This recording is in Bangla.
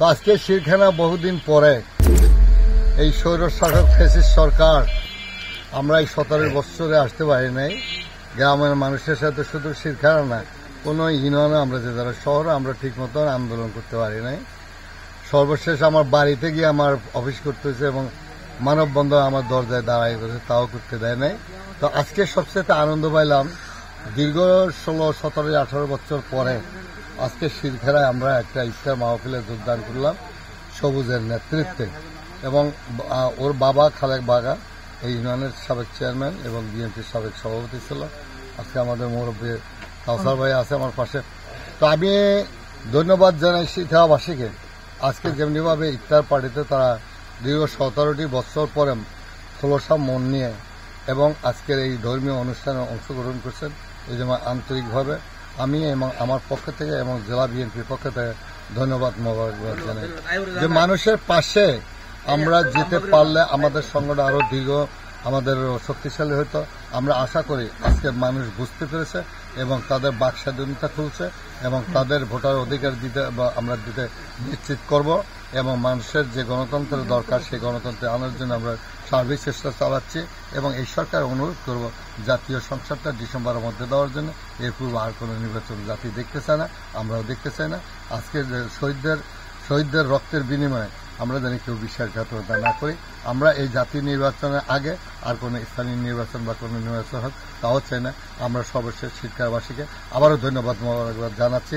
তো আজকে শিরখানা বহুদিন পরে এই স্বৈরশাসক ফ্যাসিস্ট সরকার আমরা এই 17 বছরে আসতে পারি নাই। গ্রামের মানুষের সাথে শুধু শিরখানা না, কোনো ইউনিয়নে আমরা যে যারা শহরে আমরা ঠিক মতো আন্দোলন করতে পারি নাই। সর্বশেষ আমার বাড়িতে গিয়ে আমার অফিস করতে হয়েছে এবং মানববন্ধন আমার দরজায় দাঁড়াই করেছে, তাও করতে দেয় নাই। তো আজকে সবচেয়ে আনন্দ পাইলাম, দীর্ঘ 16, 17, 18 বছর পরে আজকে শিরখানায় আমরা একটা ইফতার মাহফিলে যোগদান করলাম সবুজের নেতৃত্বে। এবং ওর বাবা খালেক বাগা এই ইউনিয়নের সাবেক চেয়ারম্যান এবং বিএনপির সাবেক সভাপতি ছিল। আজকে আমাদের মুরব্বী কাউসার ভাই আছে আমার পাশে। তো আমি ধন্যবাদ জানাই শিরখানাবাসীকে, আজকে যেমনিভাবে ইফতার পার্টিতে তারা দীর্ঘ 17টি বছর পরে খোলসা মন নিয়ে এবং আজকের এই ধর্মীয় অনুষ্ঠানে অংশগ্রহণ করছেন, এই জন্য আন্তরিকভাবে আমি এবং আমার পক্ষ থেকে এবং জেলা বিএনপির পক্ষ থেকে ধন্যবাদ মোবারকবাদ জানাই। যে মানুষের পাশে আমরা যেতে পারলে আমাদের সংগঠন আরো দীর্ঘ আমাদের শক্তিশালী হতো। আমরা আশা করি আজকে মানুষ বুঝতে পেরেছে এবং তাদের বাক স্বাধীনতা খুলছে এবং তাদের ভোটার অধিকার দিতে আমরা দিতে নিশ্চিত করব এবং মানুষের যে গণতন্ত্রের দরকার সেই গণতন্ত্রে আনার জন্য আমরা সার্বিক চেষ্টা চালাচ্ছি এবং এই সরকার অনুরোধ করব জাতীয় সংসদটা ডিসেম্বরের মধ্যে দেওয়ার জন্য। এর পূর্বে আর কোনো নির্বাচন জাতি দেখতে চায় না, আমরাও দেখতে চাই না। আজকে শহীদদের রক্তের বিনিময়ে আমরা জানি কেউ বিশ্বাসঘাতকতা না করি। আমরা এই জাতীয় নির্বাচনের আগে আর কোনো স্থানীয় নির্বাচন বা কোনো নির্বাচন হোক তাও চাই না। আমরা সর্বশেষ শিক্ষাবাসীকে আবারও ধন্যবাদ জানাচ্ছি।